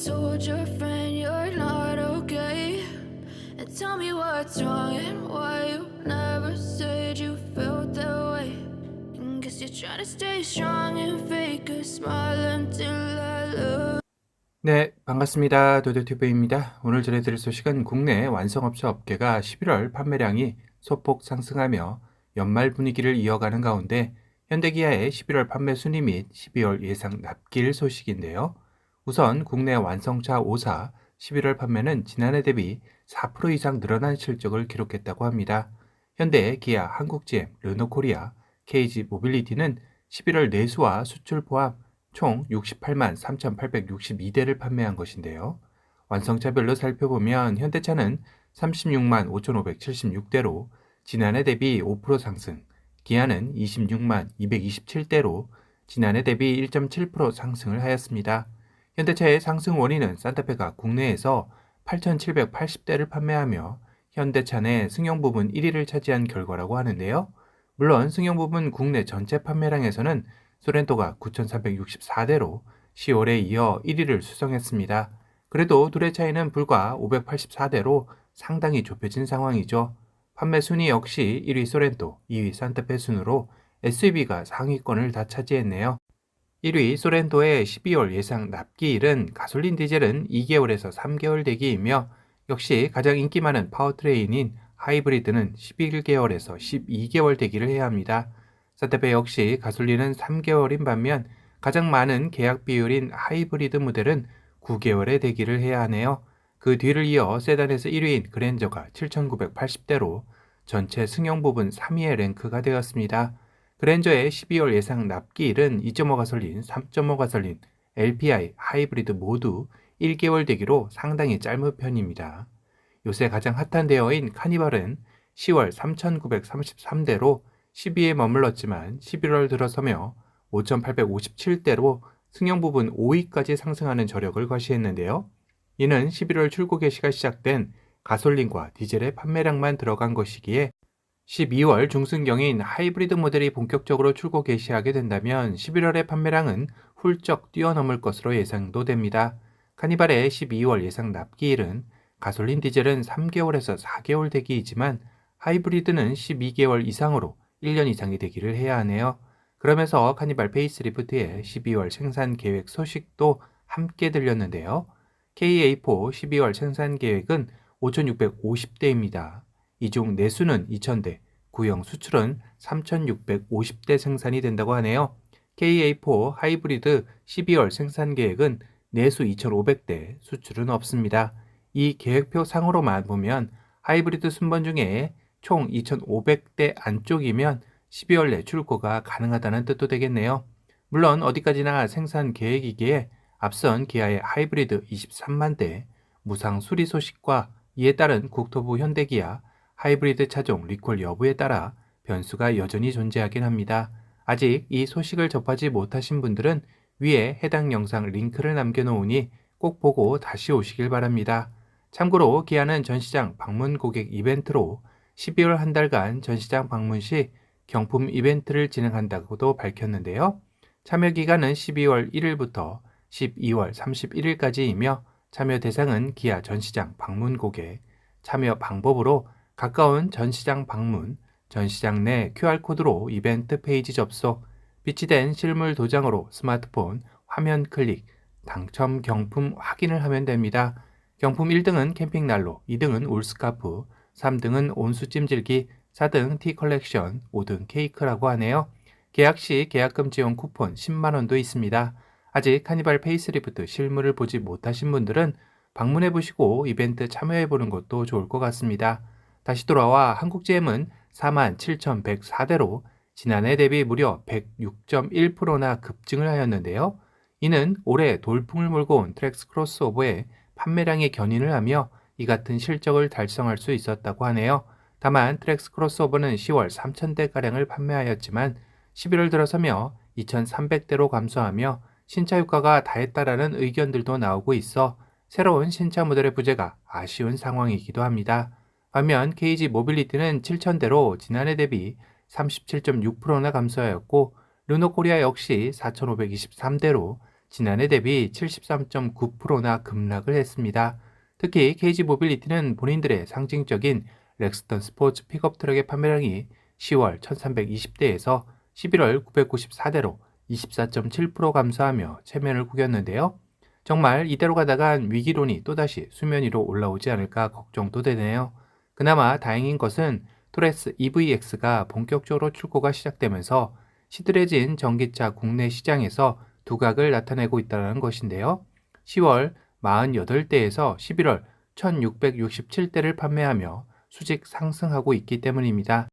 told your friend you're not okay? And tell me what's wrong and why you never said you felt that way. And guess you're trying to stay strong and fake a smile until I look. 네, 반갑습니다. 도도튜브입니다. 오늘 전해드릴 소식은 국내 완성업체 업계가 11월 판매량이 소폭 상승하며 연말 분위기를 이어가는 가운데 현대기아의 11월 판매 순위 및 12월 예상 납기일 소식인데요. 우선 국내 완성차 5사 11월 판매는 지난해 대비 4% 이상 늘어난 실적을 기록했다고 합니다. 현대, 기아, 한국GM, 르노코리아, KG 모빌리티는 11월 내수와 수출 포함 총 68만 3,862대를 판매한 것인데요. 완성차별로 살펴보면 현대차는 36만 5,576대로 지난해 대비 5% 상승, 기아는 26만 227대로 지난해 대비 1.7% 상승을 하였습니다. 현대차의 상승 원인은 산타페가 국내에서 8,780대를 판매하며 현대차 내 승용 부분 1위를 차지한 결과라고 하는데요. 물론 승용 부분 국내 전체 판매량에서는 소렌토가 9,364대로 10월에 이어 1위를 수성했습니다. 그래도 둘의 차이는 불과 584대로 상당히 좁혀진 상황이죠. 판매 순위 역시 1위 소렌토, 2위 산타페 순으로 SUV가 상위권을 다 차지했네요. 1위 소렌토의 12월 예상 납기일은 가솔린 디젤은 2개월에서 3개월 대기이며 역시 가장 인기 많은 파워트레인인 하이브리드는 11개월에서 12개월 대기를 해야 합니다. 산타페 역시 가솔린은 3개월인 반면 가장 많은 계약 비율인 하이브리드 모델은 9개월의 대기를 해야 하네요. 그 뒤를 이어 세단에서 1위인 그랜저가 7,980대로 전체 승용 부분 3위의 랭크가 되었습니다. 그랜저의 12월 예상 납기일은 2.5 가솔린, 3.5 가솔린, LPI, 하이브리드 모두 1개월 대기로 상당히 짧은 편입니다. 요새 가장 핫한 대어인 카니발은 10월 3,933대로 12위에 머물렀지만 11월 들어서며 5,857대로 승용 부분 5위까지 상승하는 저력을 과시했는데요. 이는 11월 출고 개시가 시작된 가솔린과 디젤의 판매량만 들어간 것이기에 12월 중순경인 하이브리드 모델이 본격적으로 출고 개시하게 된다면 11월의 판매량은 훌쩍 뛰어넘을 것으로 예상도 됩니다. 카니발의 12월 예상 납기일은 가솔린 디젤은 3개월에서 4개월 대기이지만 하이브리드는 12개월 이상으로 1년 이상의 대기를 해야 하네요. 그러면서 카니발 페이스리프트의 12월 생산 계획 소식도 함께 들렸는데요. KA4 12월 생산 계획은 5,650대입니다. 이 중 내수는 2,000대, 구형 수출은 3,650대 생산이 된다고 하네요. KA4 하이브리드 12월 생산 계획은 내수 2,500대, 수출은 없습니다. 이 계획표 상으로만 보면 하이브리드 순번 중에 총 2,500대 안쪽이면 12월 내 출고가 가능하다는 뜻도 되겠네요. 물론 어디까지나 생산 계획이기에 앞선 기아의 하이브리드 23만 대, 무상 수리 소식과 이에 따른 국토부 현대기아 하이브리드 차종 리콜 여부에 따라 변수가 여전히 존재하긴 합니다. 아직 이 소식을 접하지 못하신 분들은 위에 해당 영상 링크를 남겨놓으니 꼭 보고 다시 오시길 바랍니다. 참고로 기아는 전시장 방문 고객 이벤트로 12월 한 달간 전시장 방문 시 경품 이벤트를 진행한다고도 밝혔는데요. 참여 기간은 12월 1일부터 12월 31일까지이며 참여 대상은 기아 전시장 방문 고객, 참여 방법으로 가까운 전시장 방문, 전시장 내 QR코드로 이벤트 페이지 접속, 비치된 실물 도장으로 스마트폰 화면 클릭, 당첨 경품 확인을 하면 됩니다. 경품 1등은 캠핑난로, 2등은 울스카프, 3등은 온수 찜질기, 4등 T컬렉션, 5등 케이크라고 하네요. 계약 시 계약금 지원 쿠폰 10만원도 있습니다. 아직 카니발 페이스리프트 실물을 보지 못하신 분들은 방문해보시고 이벤트 참여해보는 것도 좋을 것 같습니다. 다시 돌아와 한국GM은 47,104대로 지난해 대비 무려 106.1%나 급증을 하였는데요. 이는 올해 돌풍을 몰고 온 트랙스 크로스오버의 판매량에 견인을 하며 이 같은 실적을 달성할 수 있었다고 하네요. 다만 트랙스 크로스오버는 10월 3,000대가량을 판매하였지만 11월 들어서며 2,300대로 감소하며 신차 효과가 다했다라는 의견들도 나오고 있어 새로운 신차 모델의 부재가 아쉬운 상황이기도 합니다. 반면 KG 모빌리티는 7,000대로 지난해 대비 37.6%나 감소하였고 르노코리아 역시 4,523대로 지난해 대비 73.9%나 급락을 했습니다. 특히 KG 모빌리티는 본인들의 상징적인 렉스턴 스포츠 픽업 트럭의 판매량이 10월 1320대에서 11월 994대로 24.7% 감소하며 체면을 구겼는데요. 정말 이대로 가다간 위기론이 또다시 수면 위로 올라오지 않을까 걱정도 되네요. 그나마 다행인 것은 토레스 EVX가 본격적으로 출고가 시작되면서 시들해진 전기차 국내 시장에서 두각을 나타내고 있다는 것인데요. 10월 48대에서 11월 1667대를 판매하며 수직 상승하고 있기 때문입니다.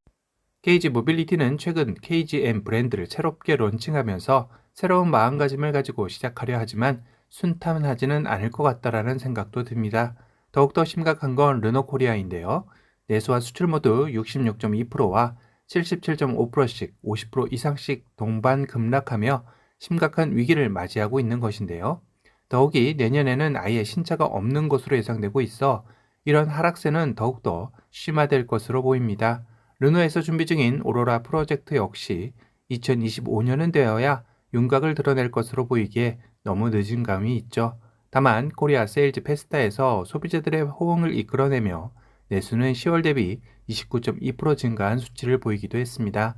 KG 모빌리티는 최근 KGM 브랜드를 새롭게 론칭하면서 새로운 마음가짐을 가지고 시작하려 하지만 순탄하지는 않을 것 같다라는 생각도 듭니다. 더욱더 심각한 건 르노코리아인데요. 내수와 수출 모두 66.2%와 77.5%씩 50% 이상씩 동반 급락하며 심각한 위기를 맞이하고 있는 것인데요. 더욱이 내년에는 아예 신차가 없는 것으로 예상되고 있어 이런 하락세는 더욱더 심화될 것으로 보입니다. 르노에서 준비 중인 오로라 프로젝트 역시 2025년은 되어야 윤곽을 드러낼 것으로 보이기에 너무 늦은 감이 있죠. 다만 코리아 세일즈 페스타에서 소비자들의 호응을 이끌어내며 내수는 10월 대비 29.2% 증가한 수치를 보이기도 했습니다.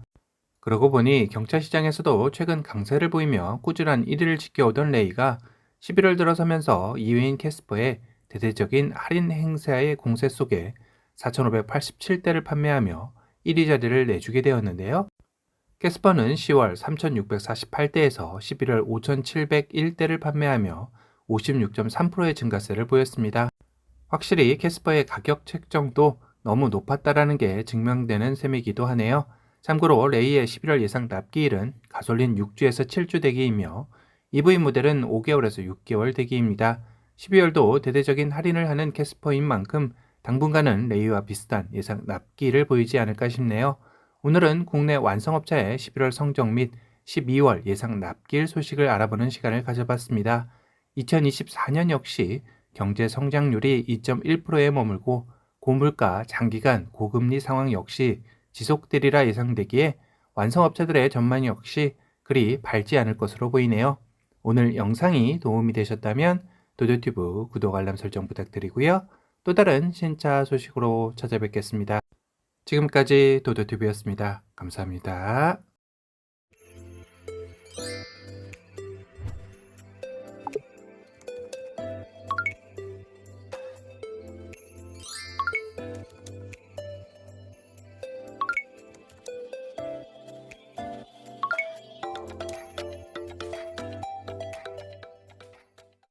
그러고 보니 경차 시장에서도 최근 강세를 보이며 꾸준한 1위를 지켜오던 레이가 11월 들어서면서 2위인 캐스퍼의 대대적인 할인 행사의 공세 속에 4,587대를 판매하며 1위 자리를 내주게 되었는데요. 캐스퍼는 10월 3,648대에서 11월 5,701대를 판매하며 56.3%의 증가세를 보였습니다. 확실히 캐스퍼의 가격 책정도 너무 높았다라는 게 증명되는 셈이기도 하네요. 참고로 레이의 11월 예상 납기일은 가솔린 6주에서 7주 대기이며 EV 모델은 5개월에서 6개월 대기입니다. 12월도 대대적인 할인을 하는 캐스퍼인 만큼 당분간은 레이와 비슷한 예상 납기일을 보이지 않을까 싶네요. 오늘은 국내 완성업체의 11월 성적 및 12월 예상 납기일 소식을 알아보는 시간을 가져봤습니다. 2024년 역시 경제 성장률이 2.1%에 머물고 고물가, 장기간 고금리 상황 역시 지속되리라 예상되기에 완성업체들의 전망 역시 그리 밝지 않을 것으로 보이네요. 오늘 영상이 도움이 되셨다면 도도튜브 구독 알람 설정 부탁드리고요. 또 다른 신차 소식으로 찾아뵙겠습니다. 지금까지 도도튜브였습니다. 감사합니다.